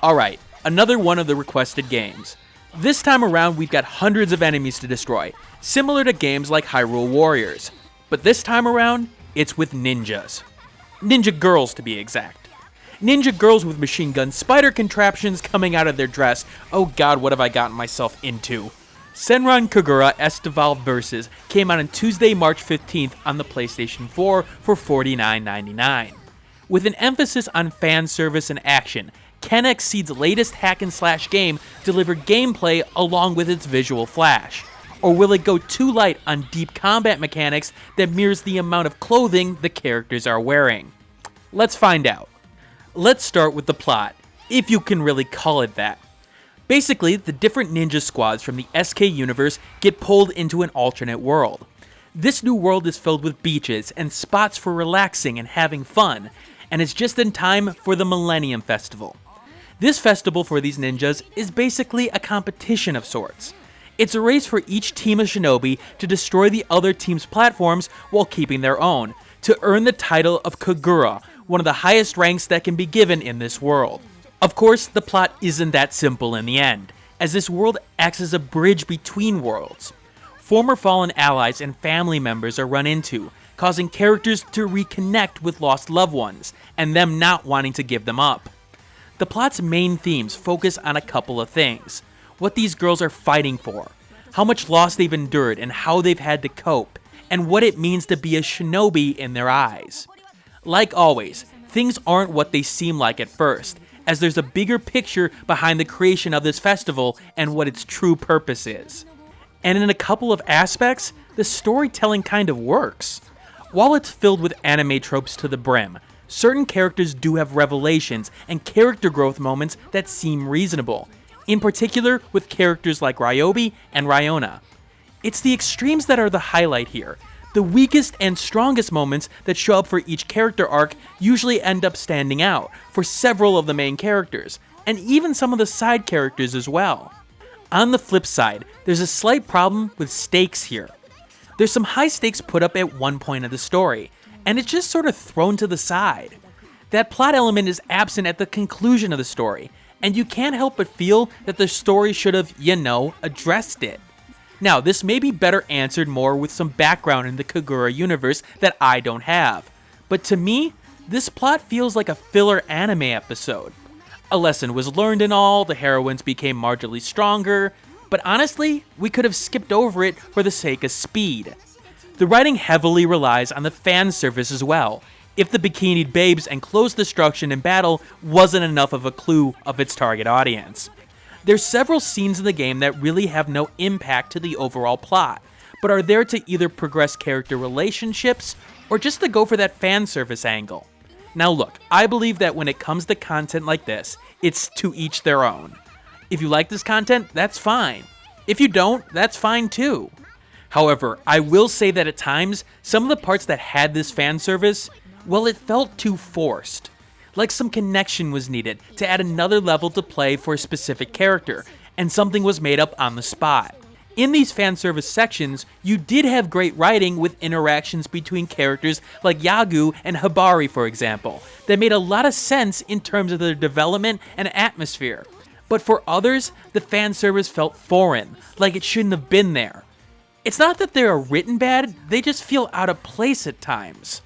Alright, another one of the requested games. This time around we've got hundreds of enemies to destroy, similar to games like Hyrule Warriors. But this time around, it's with ninjas. Ninja girls to be exact. Ninja girls with machine gun spider contraptions coming out of their dress. Oh god, what have I gotten myself into? Senran Kagura Estival Versus came out on Tuesday, March 15th on the PlayStation 4 for $49.99. With an emphasis on fan service and action, can XSEED's latest hack-and-slash game deliver gameplay along with its visual flash? Or will it go too light on deep combat mechanics that mirrors the amount of clothing the characters are wearing? Let's find out. Let's start with the plot, if you can really call it that. Basically, the different ninja squads from the SK universe get pulled into an alternate world. This new world is filled with beaches and spots for relaxing and having fun, and it's just in time for the Millennium Festival. This festival for these ninjas is basically a competition of sorts. It's a race for each team of shinobi to destroy the other team's platforms while keeping their own, to earn the title of Kagura, one of the highest ranks that can be given in this world. Of course, the plot isn't that simple in the end, as this world acts as a bridge between worlds. Former fallen allies and family members are run into, causing characters to reconnect with lost loved ones, and them not wanting to give them up. The plot's main themes focus on a couple of things: what these girls are fighting for, how much loss they've endured and how they've had to cope, and what it means to be a shinobi in their eyes. Like always, things aren't what they seem like at first, as there's a bigger picture behind the creation of this festival and what its true purpose is. And in a couple of aspects, the storytelling kind of works. While it's filled with anime tropes to the brim, certain characters do have revelations and character growth moments that seem reasonable, in particular with characters like Ryobi and Ryona. It's the extremes that are the highlight here. The weakest and strongest moments that show up for each character arc usually end up standing out for several of the main characters, and even some of the side characters as well. On the flip side, there's a slight problem with stakes here. There's some high stakes put up at one point of the story, and it's just sort of thrown to the side. That plot element is absent at the conclusion of the story, and you can't help but feel that the story should have, addressed it. Now, this may be better answered more with some background in the Kagura universe that I don't have, but to me, this plot feels like a filler anime episode. A lesson was learned and all, the heroines became marginally stronger, but honestly, we could have skipped over it for the sake of speed. The writing heavily relies on the fan service as well, if the bikinied babes and clothes destruction in battle wasn't enough of a clue of its target audience. There's several scenes in the game that really have no impact to the overall plot, but are there to either progress character relationships, or just to go for that fan service angle. Now look, I believe that when it comes to content like this, it's to each their own. If you like this content, that's fine. If you don't, that's fine too. However, I will say that at times, some of the parts that had this fan service, well, it felt too forced. Like some connection was needed to add another level to play for a specific character, and something was made up on the spot. In these fan service sections, you did have great writing with interactions between characters like Yagu and Hibari, for example, that made a lot of sense in terms of their development and atmosphere. But for others, the fan service felt foreign, like it shouldn't have been there. It's not that they are written bad, they just feel out of place at times.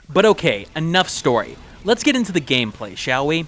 But okay, enough story. Let's get into the gameplay, shall we?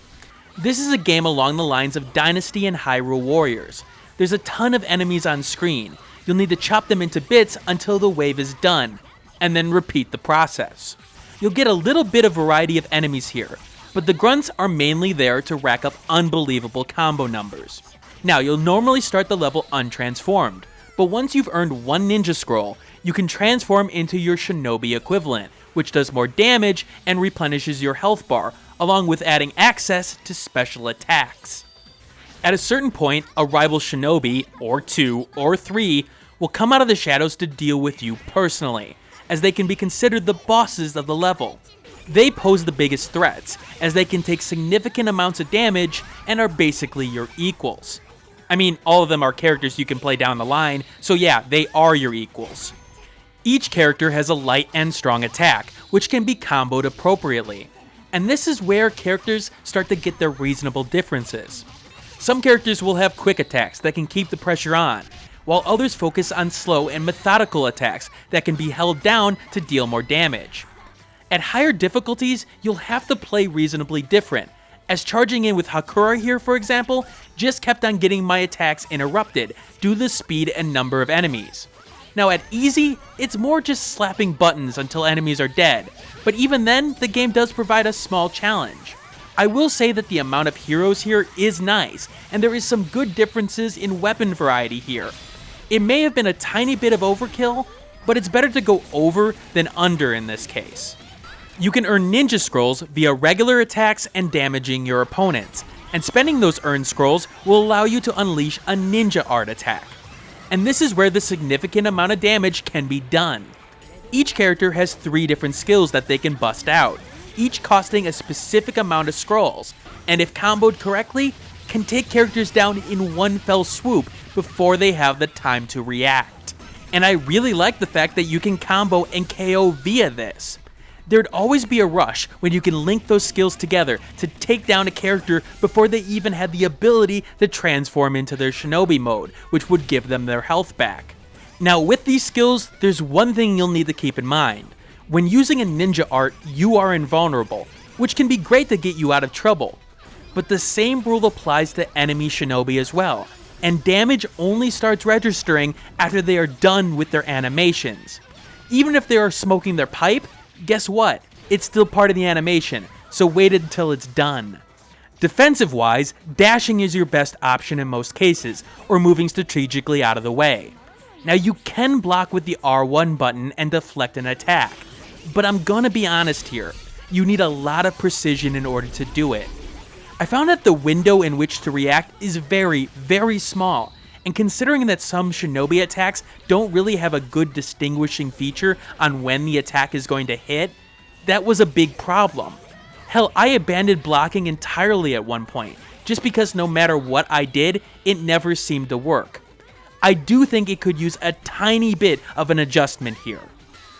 This is a game along the lines of Dynasty and Hyrule Warriors. There's a ton of enemies on screen. You'll need to chop them into bits until the wave is done, and then repeat the process. You'll get a little bit of variety of enemies here, but the grunts are mainly there to rack up unbelievable combo numbers. Now, you'll normally start the level untransformed, but once you've earned one ninja scroll, you can transform into your shinobi equivalent, which does more damage and replenishes your health bar, along with adding access to special attacks. At a certain point, a rival shinobi, or 2, or 3, will come out of the shadows to deal with you personally, as they can be considered the bosses of the level. They pose the biggest threats, as they can take significant amounts of damage and are basically your equals. I mean, all of them are characters you can play down the line, so yeah, they are your equals. Each character has a light and strong attack, which can be comboed appropriately. And this is where characters start to get their reasonable differences. Some characters will have quick attacks that can keep the pressure on, while others focus on slow and methodical attacks that can be held down to deal more damage. At higher difficulties, you'll have to play reasonably different, as charging in with Hakura here, for example, just kept on getting my attacks interrupted due to the speed and number of enemies. Now at easy, it's more just slapping buttons until enemies are dead, but even then, the game does provide a small challenge. I will say that the amount of heroes here is nice, and there is some good differences in weapon variety here. It may have been a tiny bit of overkill, but it's better to go over than under in this case. You can earn ninja scrolls via regular attacks and damaging your opponents, and spending those earned scrolls will allow you to unleash a ninja art attack. And this is where the significant amount of damage can be done. Each character has 3 different skills that they can bust out, each costing a specific amount of scrolls, and if comboed correctly, can take characters down in one fell swoop before they have the time to react. And I really like the fact that you can combo and KO via this. There'd always be a rush when you can link those skills together to take down a character before they even had the ability to transform into their shinobi mode, which would give them their health back. Now with these skills, there's one thing you'll need to keep in mind. When using a ninja art, you are invulnerable, which can be great to get you out of trouble. But the same rule applies to enemy shinobi as well, and damage only starts registering after they are done with their animations. Even if they are smoking their pipe, guess what? It's still part of the animation, so wait until it's done. Defensive-wise, dashing is your best option in most cases, or moving strategically out of the way. Now you can block with the R1 button and deflect an attack, but I'm gonna be honest here, you need a lot of precision in order to do it. I found that the window in which to react is very, very small, and considering that some shinobi attacks don't really have a good distinguishing feature on when the attack is going to hit, that was a big problem. Hell, I abandoned blocking entirely at one point, just because no matter what I did, it never seemed to work. I do think it could use a tiny bit of an adjustment here.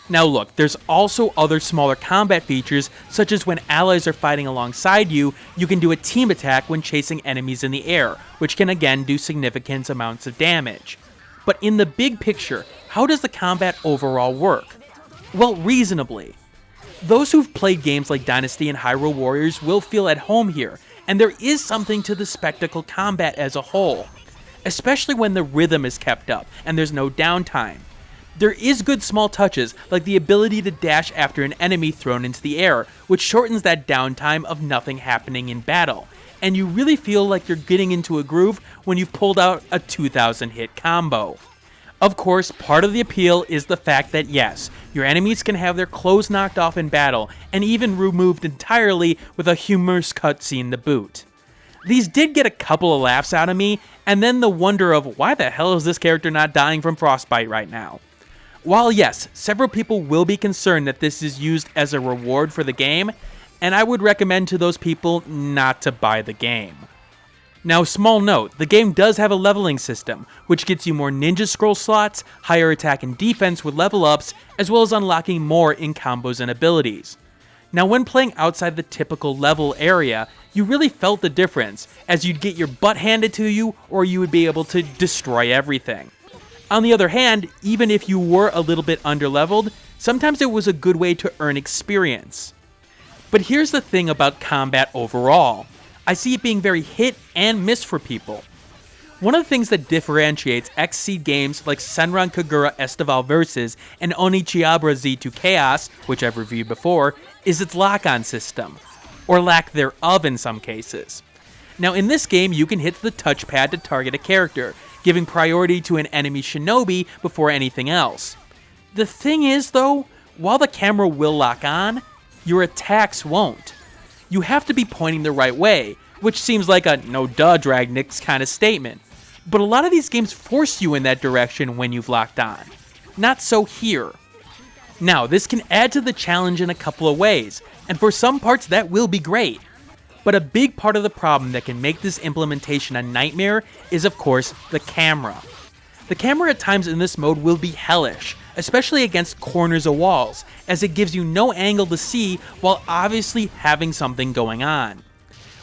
Now look, there's also other smaller combat features, such as when allies are fighting alongside you, you can do a team attack when chasing enemies in the air, which can again do significant amounts of damage. But in the big picture, how does the combat overall work? Well, reasonably. Those who've played games like Dynasty and Hyrule Warriors will feel at home here, and there is something to the spectacle combat as a whole, especially when the rhythm is kept up and there's no downtime. There is good small touches, like the ability to dash after an enemy thrown into the air, which shortens that downtime of nothing happening in battle, and you really feel like you're getting into a groove when you've pulled out a 2000 hit combo. Of course, part of the appeal is the fact that yes, your enemies can have their clothes knocked off in battle, and even removed entirely with a humorous cutscene to boot. These did get a couple of laughs out of me, and then the wonder of why the hell is this character not dying from frostbite right now? While yes, several people will be concerned that this is used as a reward for the game, and I would recommend to those people not to buy the game. Now, small note, the game does have a leveling system, which gets you more ninja scroll slots, higher attack and defense with level ups, as well as unlocking more in combos and abilities. Now, when playing outside the typical level area, you really felt the difference, as you'd get your butt handed to you, or you would be able to destroy everything. On the other hand, even if you were a little bit underleveled, sometimes it was a good way to earn experience. But here's the thing about combat overall. I see it being very hit and miss for people. One of the things that differentiates XSEED games like Senran Kagura Estival Versus and Onichiabara Z2 Chaos, which I've reviewed before, is its lock-on system, or lack thereof in some cases. Now in this game, you can hit the touchpad to target a character, giving priority to an enemy shinobi before anything else. The thing is though, while the camera will lock on, your attacks won't. You have to be pointing the right way, which seems like a no duh Dragnix kind of statement. But a lot of these games force you in that direction when you've locked on. Not so here. Now, this can add to the challenge in a couple of ways, and for some parts that will be great. But a big part of the problem that can make this implementation a nightmare is, of course, the camera. The camera at times in this mode will be hellish, especially against corners of walls, as it gives you no angle to see while obviously having something going on.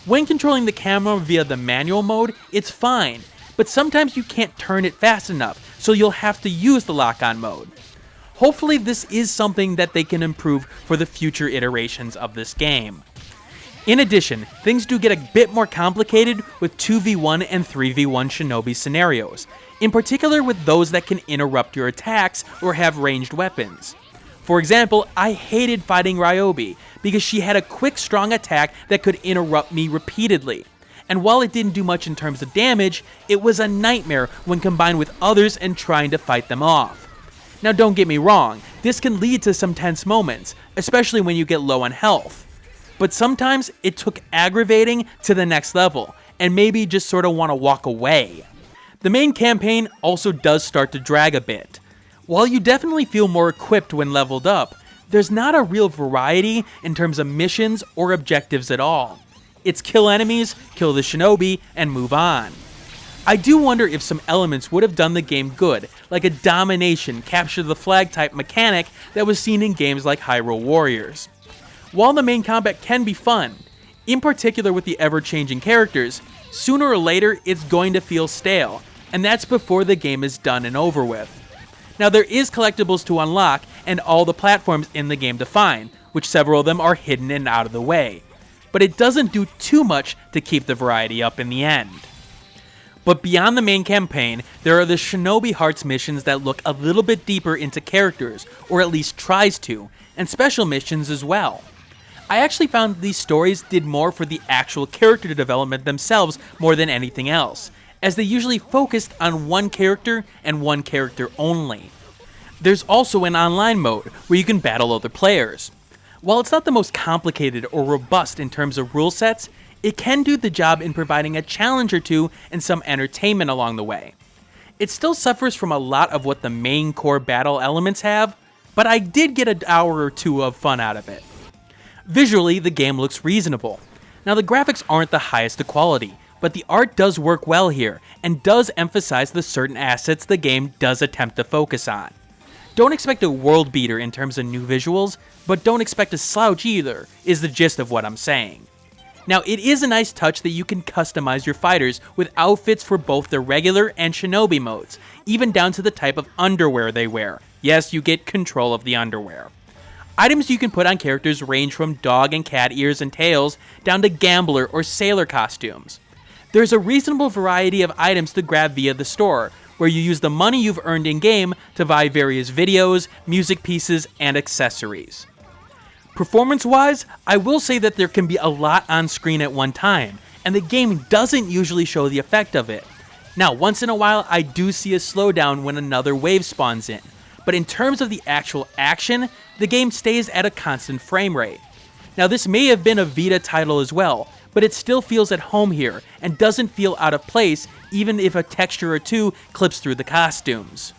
When controlling the camera via the manual mode, it's fine, but sometimes you can't turn it fast enough, so you'll have to use the lock-on mode. Hopefully this is something that they can improve for the future iterations of this game. In addition, things do get a bit more complicated with 2v1 and 3v1 shinobi scenarios, in particular with those that can interrupt your attacks or have ranged weapons. For example, I hated fighting Ryobi because she had a quick strong attack that could interrupt me repeatedly, and while it didn't do much in terms of damage, it was a nightmare when combined with others and trying to fight them off. Now don't get me wrong, this can lead to some tense moments, especially when you get low on health. But sometimes it took aggravating to the next level, and maybe just sort of want to walk away. The main campaign also does start to drag a bit. While you definitely feel more equipped when leveled up, there's not a real variety in terms of missions or objectives at all. It's kill enemies, kill the shinobi, and move on. I do wonder if some elements would have done the game good, like a domination, capture the flag type mechanic that was seen in games like Hyrule Warriors. While the main combat can be fun, in particular with the ever-changing characters, sooner or later it's going to feel stale, and that's before the game is done and over with. Now there is collectibles to unlock and all the platforms in the game to find, which several of them are hidden and out of the way, but it doesn't do too much to keep the variety up in the end. But beyond the main campaign, there are the Shinobi Hearts missions that look a little bit deeper into characters, or at least tries to, and special missions as well. I actually found these stories did more for the actual character development themselves more than anything else, as they usually focused on one character and one character only. There's also an online mode where you can battle other players. While it's not the most complicated or robust in terms of rule sets, it can do the job in providing a challenge or two and some entertainment along the way. It still suffers from a lot of what the main core battle elements have, but I did get an hour or two of fun out of it. Visually, the game looks reasonable. Now the graphics aren't the highest of quality, but the art does work well here, and does emphasize the certain assets the game does attempt to focus on. Don't expect a world beater in terms of new visuals, but don't expect a slouch either, is the gist of what I'm saying. Now it is a nice touch that you can customize your fighters with outfits for both the regular and shinobi modes, even down to the type of underwear they wear. Yes, you get control of the underwear. Items you can put on characters range from dog and cat ears and tails down to gambler or sailor costumes. There's a reasonable variety of items to grab via the store, where you use the money you've earned in-game to buy various videos, music pieces, and accessories. Performance-wise, I will say that there can be a lot on screen at one time, and the game doesn't usually show the effect of it. Now, once in a while, I do see a slowdown when another wave spawns in, but in terms of the actual action, the game stays at a constant frame rate. Now, this may have been a Vita title as well, but it still feels at home here, and doesn't feel out of place even if a texture or two clips through the costumes.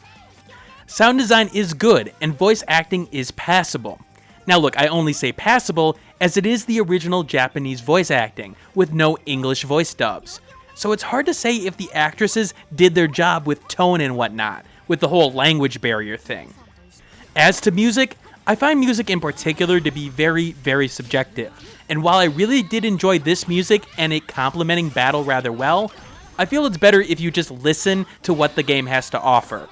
Sound design is good, and voice acting is passable. Now look, I only say passable as it is the original Japanese voice acting, with no English voice dubs. So it's hard to say if the actresses did their job with tone and whatnot, with the whole language barrier thing. As to music, I find music in particular to be very, very subjective, and while I really did enjoy this music and it complementing battle rather well, I feel it's better if you just listen to what the game has to offer.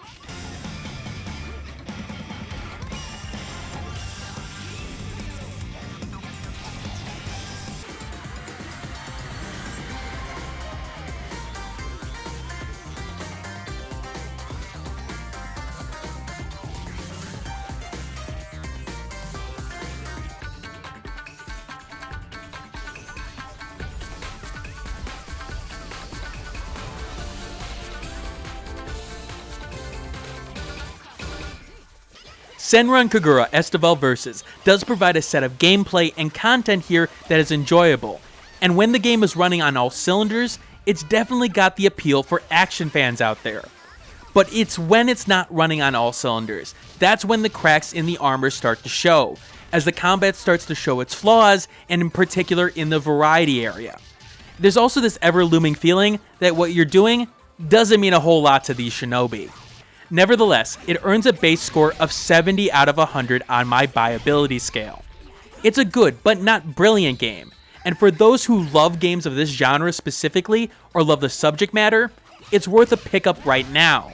Senran Kagura Estival Versus does provide a set of gameplay and content here that is enjoyable, and when the game is running on all cylinders, it's definitely got the appeal for action fans out there. But it's when it's not running on all cylinders, that's when the cracks in the armor start to show, as the combat starts to show its flaws, and in particular in the variety area. There's also this ever-looming feeling that what you're doing doesn't mean a whole lot to these shinobi. Nevertheless, it earns a base score of 70 out of 100 on my buyability scale. It's a good, but not brilliant game, and for those who love games of this genre specifically, or love the subject matter, it's worth a pickup right now.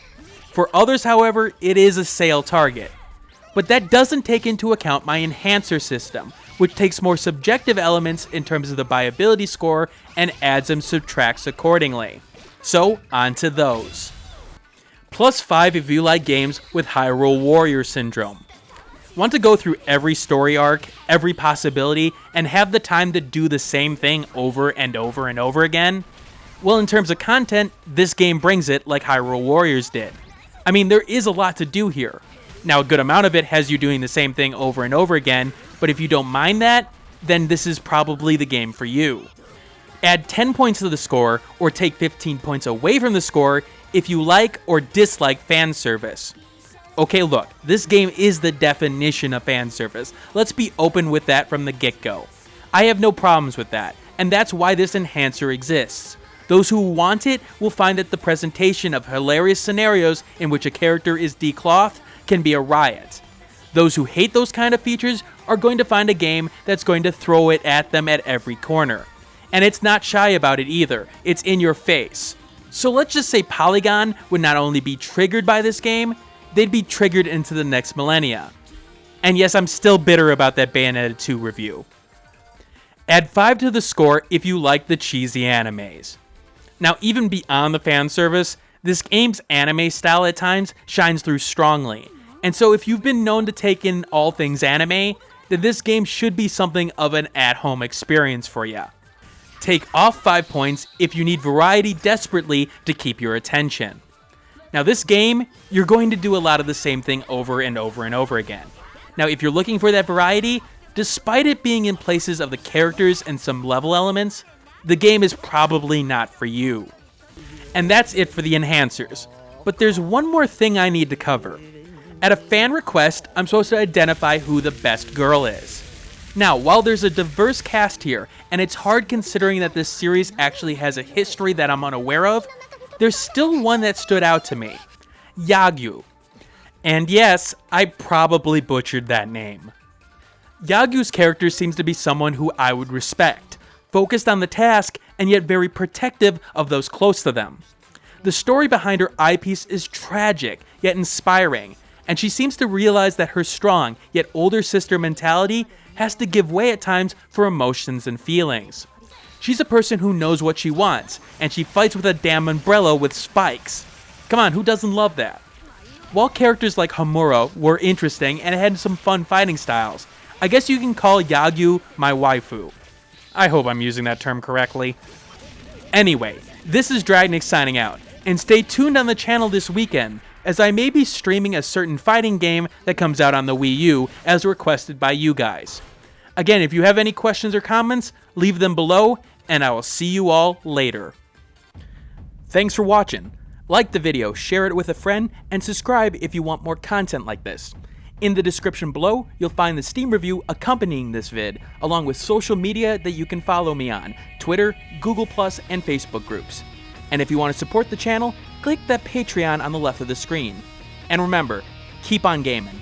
For others, however, it is a sale target. But that doesn't take into account my enhancer system, which takes more subjective elements in terms of the buyability score and adds and subtracts accordingly. So, on to those. +5 if you like games with Hyrule Warriors syndrome. Want to go through every story arc, every possibility, and have the time to do the same thing over and over and over again? Well, in terms of content, this game brings it like Hyrule Warriors did. I mean, there is a lot to do here. Now, a good amount of it has you doing the same thing over and over again, but if you don't mind that, then this is probably the game for you. Add 10 points to the score, or take 15 points away from the score if you like or dislike fan service. Okay, look, this game is the definition of fan service. Let's be open with that from the get-go. I have no problems with that, and that's why this enhancer exists. Those who want it will find that the presentation of hilarious scenarios in which a character is declothed can be a riot. Those who hate those kind of features are going to find a game that's going to throw it at them at every corner. And it's not shy about it either, it's in your face. So let's just say Polygon would not only be triggered by this game, they'd be triggered into the next millennia. And yes, I'm still bitter about that Bayonetta 2 review. Add 5 to the score if you like the cheesy animes. Now, even beyond the fan service, this game's anime style at times shines through strongly, and so if you've been known to take in all things anime, then this game should be something of an at-home experience for you. Take off 5 points if you need variety desperately to keep your attention. Now this game, you're going to do a lot of the same thing over and over and over again. Now if you're looking for that variety, despite it being in places of the characters and some level elements, the game is probably not for you. And that's it for the enhancers. But there's one more thing I need to cover. At a fan request, I'm supposed to identify who the best girl is. Now, while there's a diverse cast here, and it's hard considering that this series actually has a history that I'm unaware of, there's still one that stood out to me. Yagyu. And yes, I probably butchered that name. Yagyu's character seems to be someone who I would respect, focused on the task, and yet very protective of those close to them. The story behind her eyepiece is tragic, yet inspiring, and she seems to realize that her strong, yet older sister mentality has to give way at times for emotions and feelings. She's a person who knows what she wants, and she fights with a damn umbrella with spikes. Come on, who doesn't love that? While characters like Homura were interesting and had some fun fighting styles, I guess you can call Yagyu my waifu. I hope I'm using that term correctly. Anyway, this is Dragnix signing out, and stay tuned on the channel this weekend, as I may be streaming a certain fighting game that comes out on the Wii U as requested by you guys. Again, if you have any questions or comments, leave them below, and I will see you all later. Thanks for watching. Like the video, share it with a friend, and subscribe if you want more content like this. In the description below, you'll find the Steam review accompanying this vid, along with social media that you can follow me on, Twitter, Google+, and Facebook groups. And if you want to support the channel, click that Patreon on the left of the screen. And remember, keep on gaming.